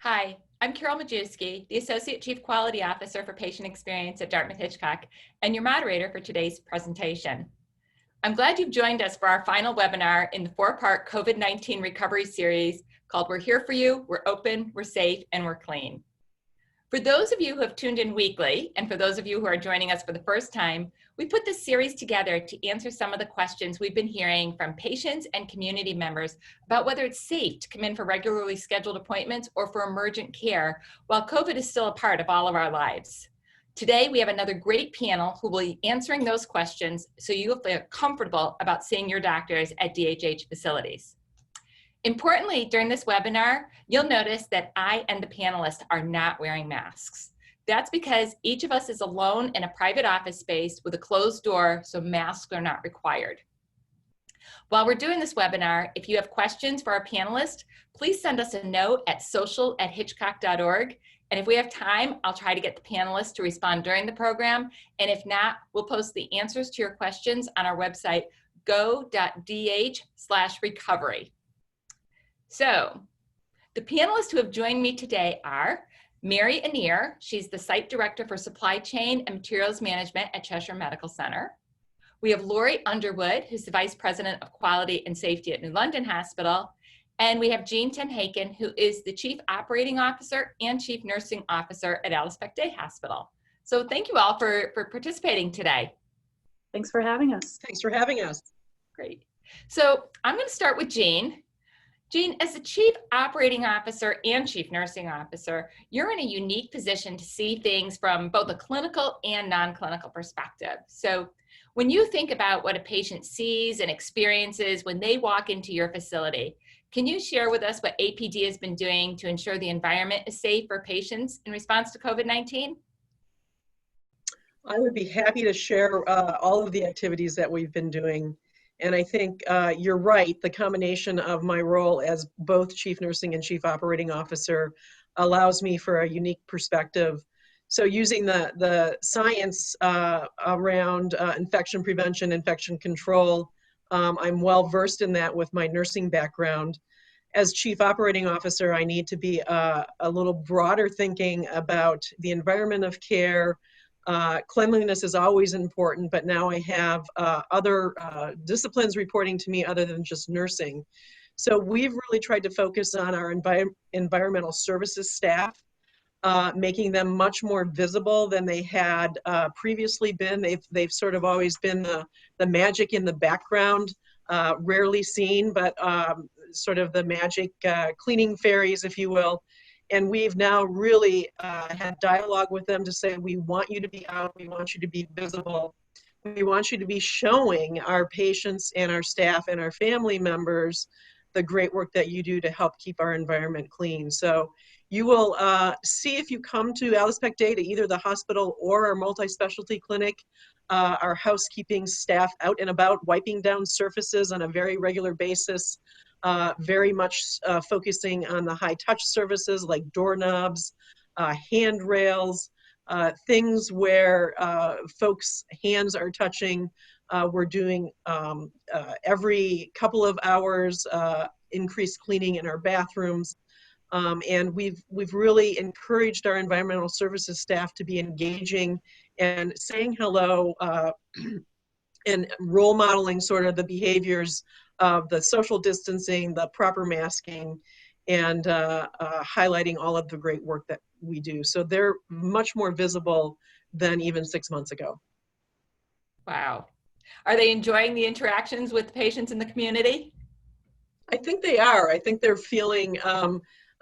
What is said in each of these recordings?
Hi, I'm Carol Majewski, the Associate Chief Quality Officer for Patient Experience at Dartmouth-Hitchcock, and your moderator for today's presentation. I'm glad you've joined us for our final webinar in the four-part COVID-19 recovery series called We're Here For You, We're Open, We're Safe, and We're Clean. For those of you who have tuned in weekly, and for those of you who are joining us for the first time, we put this series together to answer some of the questions we've been hearing from patients and community members about whether it's safe to come in for regularly scheduled appointments or for emergent care while COVID is still a part of all of our lives. Today, we have another great panel who will be answering those questions so you'll feel comfortable about seeing your doctors at DHH facilities. Importantly, during this webinar, you'll notice that I and the panelists are not wearing masks. That's because each of us is alone in a private office space with a closed door, so masks are not required. While we're doing this webinar, if you have questions for our panelists, please send us a note at social@hitchcock.org. And if we have time, I'll try to get the panelists to respond during the program. And if not, we'll post the answers to your questions on our website, go.dh/recovery. So, the panelists who have joined me today are Mary Annear. She's the Site Director for Supply Chain and Materials Management at Cheshire Medical Center. We have Lori Underwood, who's the Vice President of Quality and Safety at New London Hospital. And we have Ten Haken, who is the Chief Operating Officer and Chief Nursing Officer at Peck Day Hospital. So thank you all for participating today. Thanks for having us. Thanks for having us. Great. So I'm going to start with Jean. Jean, as the Chief Operating Officer and Chief Nursing Officer, you're in a unique position to see things from both a clinical and non-clinical perspective. So when you think about what a patient sees and experiences when they walk into your facility, can you share with us what APD has been doing to ensure the environment is safe for patients in response to COVID-19? I would be happy to share all of the activities that we've been doing. And I think you're right, the combination of my role as both Chief Nursing and Chief Operating Officer allows me for a unique perspective. So using the science around infection prevention, infection control, I'm well versed in that with my nursing background. As Chief Operating Officer, I need to be a little broader thinking about the environment of care. Cleanliness is always important, but now I have other disciplines reporting to me other than just nursing. So we've really tried to focus on our environmental services staff, making them much more visible than they had previously been. They've sort of always been the magic in the background, rarely seen, but sort of the magic cleaning fairies, if you will. And we've now really had dialogue with them to say, we want you to be out, we want you to be visible, we want you to be showing our patients and our staff and our family members the great work that you do to help keep our environment clean. So you will see if you come to Peck Day to either the hospital or our multi-specialty clinic, our housekeeping staff out and about wiping down surfaces on a very regular basis. Very much focusing on the high touch services like doorknobs, handrails, things where folks' hands are touching. We're doing every couple of hours increased cleaning in our bathrooms. And we've really encouraged our environmental services staff to be engaging and saying hello and role modeling sort of the behaviors of the social distancing, the proper masking, and highlighting all of the great work that we do. So they're much more visible than even 6 months ago. Wow. Are they enjoying the interactions with patients in the community? I think they are. I think they're feeling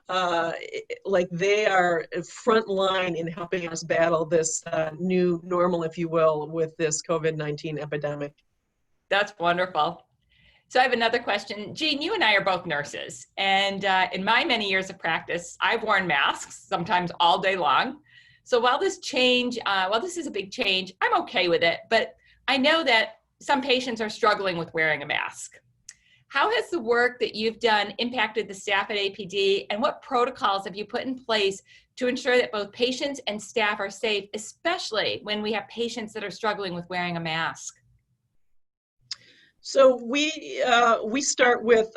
like they are front line in helping us battle this new normal, if you will, with this COVID-19 epidemic. That's wonderful. So I have another question. Jean, you and I are both nurses, and in my many years of practice, I've worn masks, sometimes all day long. So while this is a big change, I'm okay with it, but I know that some patients are struggling with wearing a mask. How has the work that you've done impacted the staff at APD, and what protocols have you put in place to ensure that both patients and staff are safe, especially when we have patients that are struggling with wearing a mask? So we start with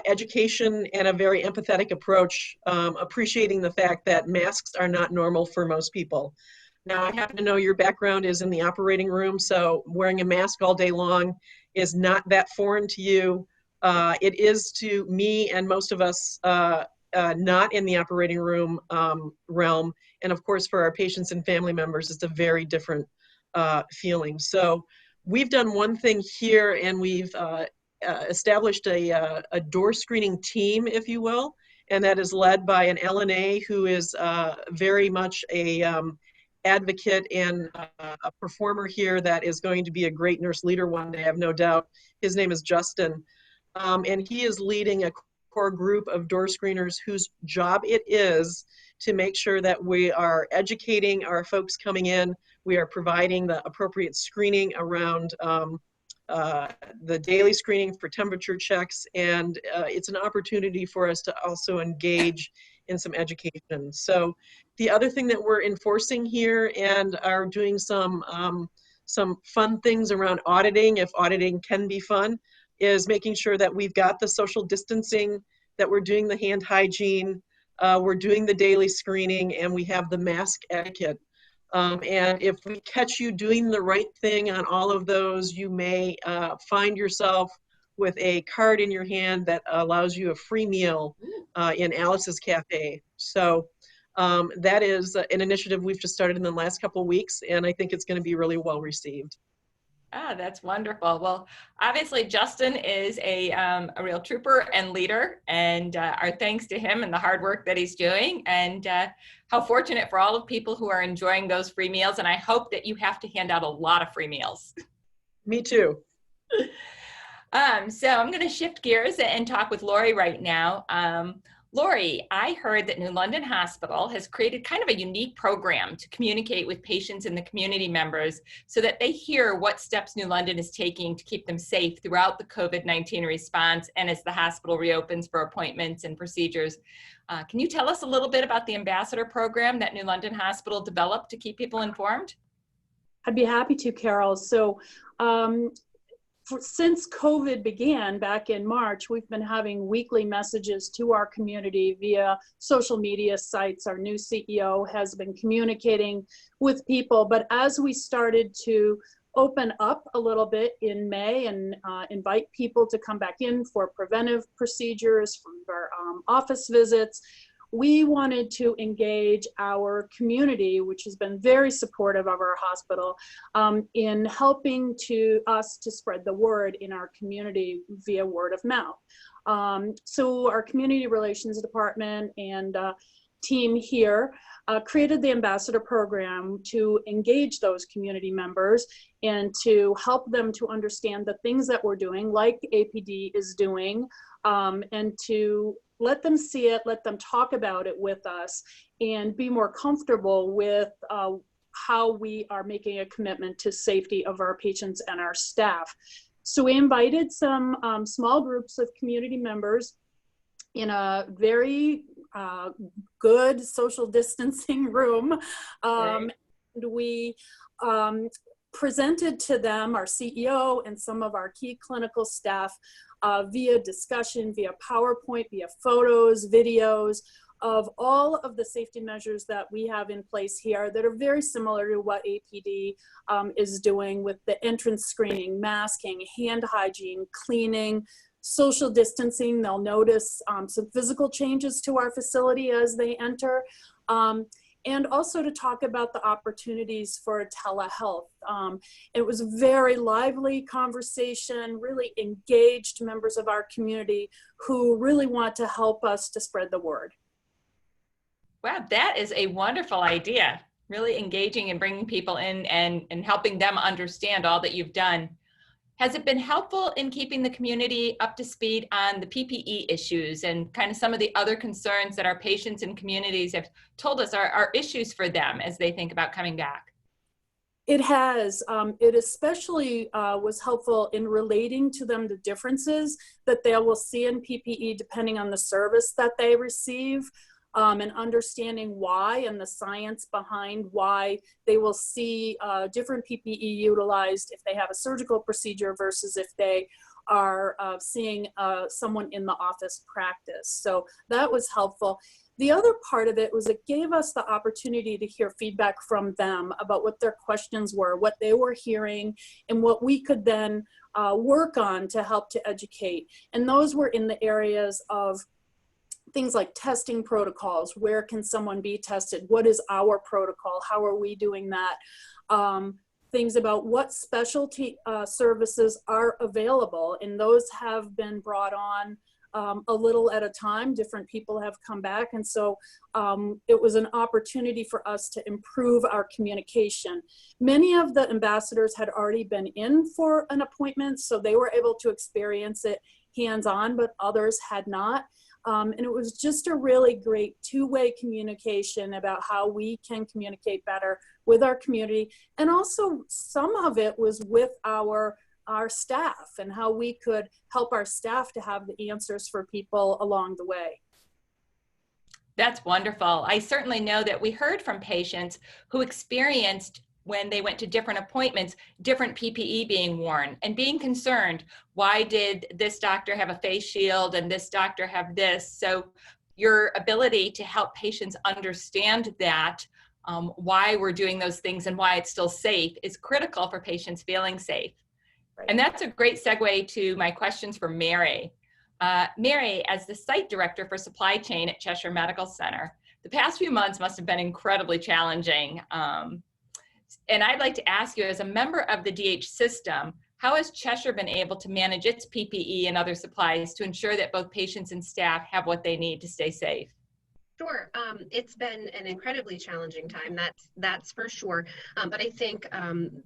education and a very empathetic approach, appreciating the fact that masks are not normal for most people. Now, I happen to know your background is in the operating room, so wearing a mask all day long is not that foreign to you. It is to me and most of us not in the operating room realm. And of course, for our patients and family members, it's a very different feeling. So we've done one thing here, and we've established a door screening team, if you will, and that is led by an LNA who is very much a advocate and a performer here that is going to be a great nurse leader one day, I have no doubt. His name is Justin, and he is leading a core group of door screeners whose job it is to make sure that we are educating our folks coming in. We are providing the appropriate screening around the daily screening for temperature checks, and it's an opportunity for us to also engage in some education. So the other thing that we're enforcing here and are doing some fun things around auditing, if auditing can be fun, is making sure that we've got the social distancing, that we're doing the hand hygiene, we're doing the daily screening, and we have the mask etiquette. And if we catch you doing the right thing on all of those, you may find yourself with a card in your hand that allows you a free meal in Alice's Cafe. So that is an initiative we've just started in the last couple of weeks, and I think it's going to be really well received. Ah, that's wonderful. Well, obviously Justin is a real trooper and leader, and our thanks to him and the hard work that he's doing, and how fortunate for all of people who are enjoying those free meals. And I hope that you have to hand out a lot of free meals. Me too. So I'm going to shift gears and talk with Lori right now. Lori, I heard that New London Hospital has created kind of a unique program to communicate with patients and the community members so that they hear what steps New London is taking to keep them safe throughout the COVID-19 response and as the hospital reopens for appointments and procedures. Can you tell us a little bit about the ambassador program that New London Hospital developed to keep people informed? I'd be happy to, Carol. So since COVID began back in March, we've been having weekly messages to our community via social media sites. Our new CEO has been communicating with people, but as we started to open up a little bit in May and invite people to come back in for preventive procedures, for office visits, we wanted to engage our community, which has been very supportive of our hospital, in helping us to spread the word in our community via word of mouth. So our community relations department and team here created the ambassador program to engage those community members and to help them to understand the things that we're doing, like APD is doing, and to let them see it, let them talk about it with us, and be more comfortable with how we are making a commitment to safety of our patients and our staff. So we invited some small groups of community members in a very good social distancing room. Right. And we presented to them, our CEO and some of our key clinical staff, via discussion, via PowerPoint, via photos, videos of all of the safety measures that we have in place here that are very similar to what APD is doing with the entrance screening, masking, hand hygiene, cleaning, social distancing. They'll notice some physical changes to our facility as they enter. And also to talk about the opportunities for telehealth. It was a very lively conversation, really engaged members of our community who really want to help us to spread the word. Wow, that is a wonderful idea. Really engaging and bringing people in and helping them understand all that you've done. Has it been helpful in keeping the community up to speed on the PPE issues and kind of some of the other concerns that our patients and communities have told us are issues for them as they think about coming back? It has. It especially was helpful in relating to them the differences that they will see in PPE depending on the service that they receive. and understanding why and the science behind why they will see different PPE utilized if they have a surgical procedure versus if they are seeing someone in the office practice. So that was helpful. The other part of it was it gave us the opportunity to hear feedback from them about what their questions were, what they were hearing, and what we could then work on to help to educate. And those were in the areas of things like testing protocols. Where can someone be tested? What is our protocol? How are we doing that? Things about what specialty services are available, and those have been brought on a little at a time. Different people have come back, and so it was an opportunity for us to improve our communication. Many of the ambassadors had already been in for an appointment, so they were able to experience it hands-on, but others had not. And it was just a really great two-way communication about how we can communicate better with our community. And also some of it was with our staff and how we could help our staff to have the answers for people along the way. That's wonderful. I certainly know that we heard from patients who experienced, when they went to different appointments, different PPE being worn and being concerned. Why did this doctor have a face shield and this doctor have this? So your ability to help patients understand that, why we're doing those things and why it's still safe, is critical for patients feeling safe. Right. And that's a great segue to my questions for Mary. Mary, as the site director for supply chain at Cheshire Medical Center, the past few months must have been incredibly challenging. And I'd like to ask you, as a member of the DH system, how has Cheshire been able to manage its PPE and other supplies to ensure that both patients and staff have what they need to stay safe? Sure. It's been an incredibly challenging time, that's for sure. But I think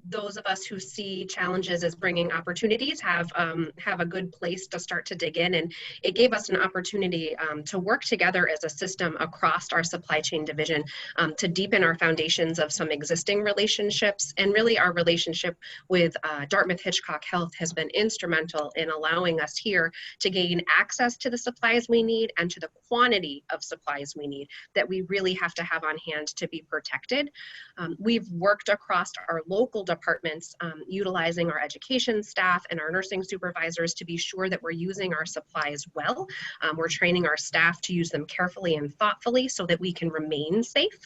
those of us who see challenges as bringing opportunities have a good place to start to dig in. And it gave us an opportunity to work together as a system across our supply chain division to deepen our foundations of some existing relationships. And really our relationship with Dartmouth-Hitchcock Health has been instrumental in allowing us here to gain access to the supplies we need and to the quantity of supplies we need that we really have to have on hand to be protected. We've worked across our local departments, utilizing our education staff and our nursing supervisors to be sure that we're using our supplies well. We're training our staff to use them carefully and thoughtfully so that we can remain safe.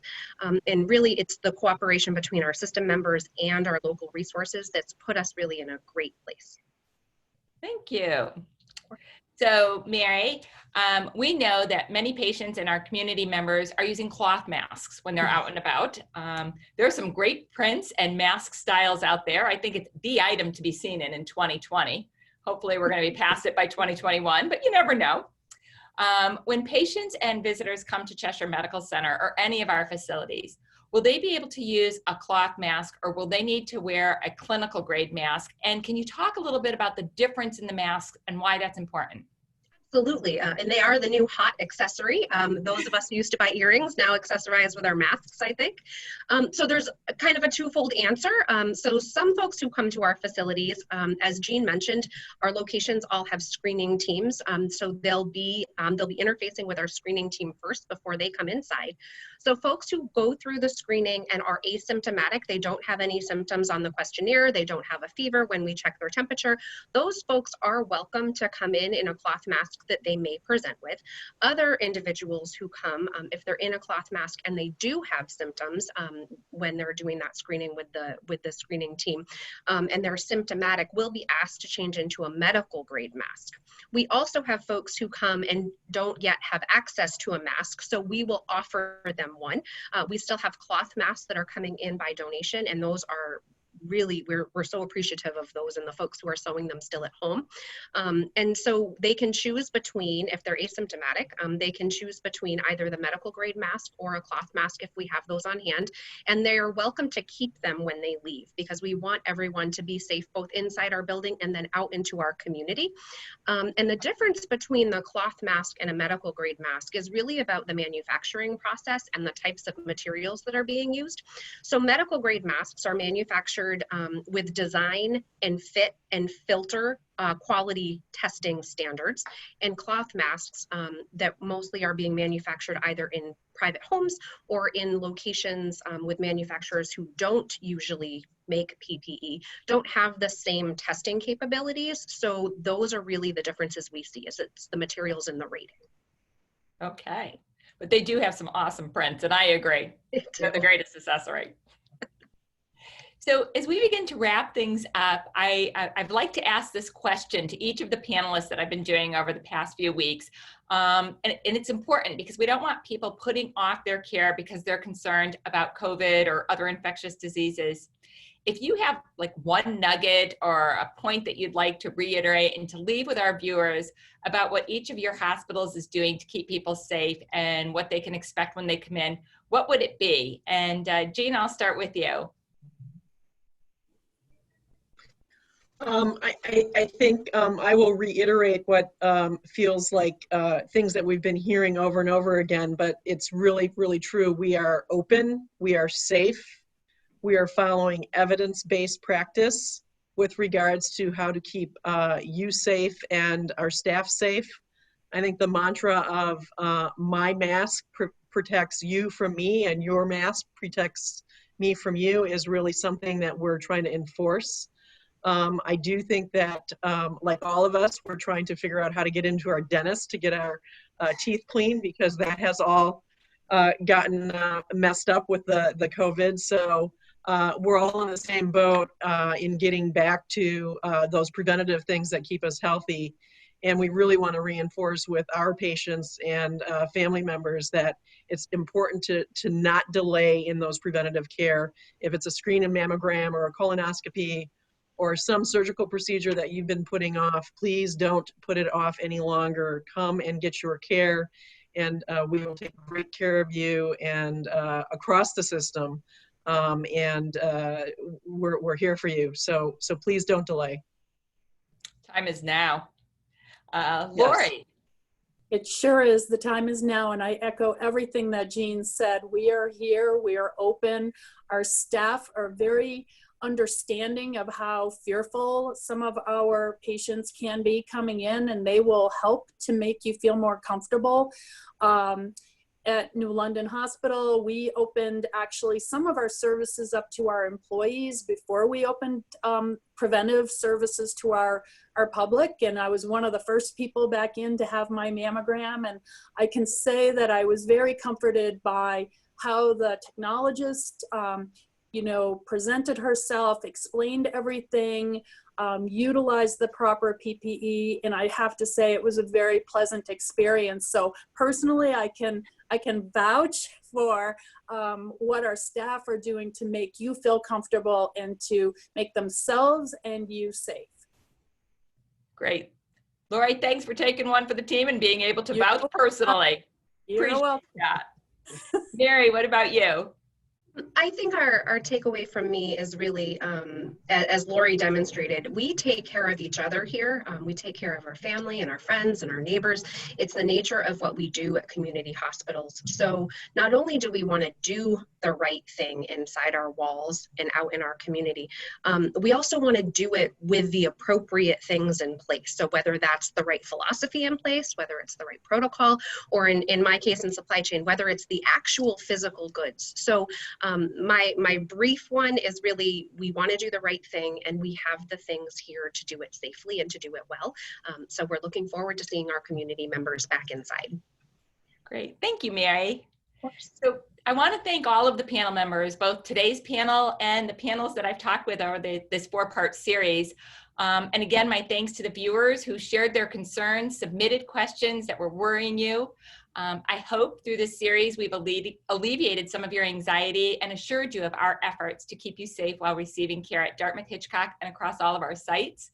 And really, it's the cooperation between our system members and our local resources that's put us really in a great place. Thank you. So, Mary, we know that many patients and our community members are using cloth masks when they're out and about. There are some great prints and mask styles out there. I think it's the item to be seen in 2020. Hopefully we're going to be past it by 2021, but you never know. When patients and visitors come to Cheshire Medical Center or any of our facilities, will they be able to use a cloth mask, or will they need to wear a clinical grade mask? And can you talk a little bit about the difference in the masks and why that's important? Absolutely, and they are the new hot accessory. Those of us who used to buy earrings now accessorize with our masks, I think. So there's a kind of a twofold answer. So some folks who come to our facilities, as Jean mentioned, our locations all have screening teams. So they'll be interfacing with our screening team first before they come inside. So folks who go through the screening and are asymptomatic, they don't have any symptoms on the questionnaire, they don't have a fever when we check their temperature, those folks are welcome to come in a cloth mask that they may present with. Other individuals who come, if they're in a cloth mask and they do have symptoms when they're doing that screening with the screening team, and they're symptomatic, will be asked to change into a medical grade mask. We also have folks who come and don't yet have access to a mask, so we will offer them one. We still have cloth masks that are coming in by donation, and those are really, we're so appreciative of those and the folks who are sewing them still at home. And so they can choose between, if they're asymptomatic, they can choose between either the medical grade mask or a cloth mask if we have those on hand. And they are welcome to keep them when they leave, because we want everyone to be safe both inside our building and then out into our community. And the difference between the cloth mask and a medical grade mask is really about the manufacturing process and the types of materials that are being used. So medical grade masks are manufactured manufactured with design and fit and filter quality testing standards, and cloth masks that mostly are being manufactured either in private homes or in locations with manufacturers who don't usually make PPE, don't have the same testing capabilities. So those are really the differences we see, is it's the materials and the rating. Okay, but they do have some awesome prints, and I agree. They're the greatest accessory. So as we begin to wrap things up, I'd like to ask this question to each of the panelists that I've been doing over the past few weeks. And it's important because we don't want people putting off their care because they're concerned about COVID or other infectious diseases. If you have like one nugget or a point that you'd like to reiterate and to leave with our viewers about what each of your hospitals is doing to keep people safe and what they can expect when they come in, what would it be? And Jean, I'll start with you. I think I will reiterate what feels like things that we've been hearing over and over again, but it's really, really true. We are open, we are safe, we are following evidence-based practice with regards to how to keep you safe and our staff safe. I think the mantra of my mask protects you from me and your mask protects me from you is really something that we're trying to enforce. I do think that, like all of us, we're trying to figure out how to get into our dentist to get our teeth cleaned because that has all gotten messed up with the COVID. So we're all in the same boat in getting back to those preventative things that keep us healthy. And we really want to reinforce with our patients and family members that it's important to not delay in those preventative care. If it's a screen and mammogram or a colonoscopy or some surgical procedure that you've been putting off, please don't put it off any longer. Come and get your care, and we will take great care of you and across the system. We're here for you. So please don't delay. Time is now. Lori. Yes. It sure is. The time is now, and I echo everything that Jean said. We are here. We are open. Our staff are very understanding of how fearful some of our patients can be coming in, and they will help to make you feel more comfortable. At New London Hospital, we opened actually some of our services up to our employees before we opened preventive services to our public. And I was one of the first people back in to have my mammogram. And I can say that I was very comforted by how the technologist presented herself, explained everything, utilized the proper PPE, and I have to say it was a very pleasant experience. So personally, I can vouch for what our staff are doing to make you feel comfortable and to make themselves and you safe. Great. Lori, thanks for taking one for the team and being able to vouch personally. You're welcome. That. Mary, what about you? I think our takeaway from me is really, as Lori demonstrated, we take care of each other here. We take care of our family and our friends and our neighbors. It's the nature of what we do at community hospitals. So not only do we want to do the right thing inside our walls and out in our community, we also want to do it with the appropriate things in place. So whether that's the right philosophy in place, whether it's the right protocol, or in my case in supply chain, whether it's the actual physical goods. So my brief one is really, we want to do the right thing, and we have the things here to do it safely and to do it well. So we're looking forward to seeing our community members back inside. Great. Thank you, Mary. So I want to thank all of the panel members, both today's panel and the panels that I've talked with over this 4-part series. And again, my thanks to the viewers who shared their concerns, submitted questions that were worrying you. I hope through this series we've alleviated some of your anxiety and assured you of our efforts to keep you safe while receiving care at Dartmouth-Hitchcock and across all of our sites.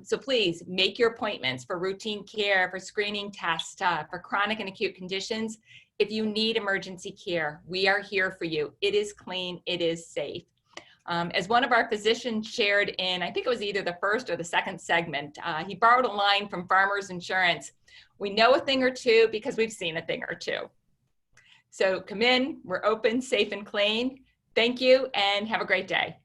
So please make your appointments for routine care, for screening tests, for chronic and acute conditions. If you need emergency care, we are here for you. It is clean, it is safe. As one of our physicians shared in, I think it was either the first or the second segment, he borrowed a line from Farmers Insurance. We know a thing or two because we've seen a thing or two. So come in, we're open, safe, and clean. Thank you, and have a great day.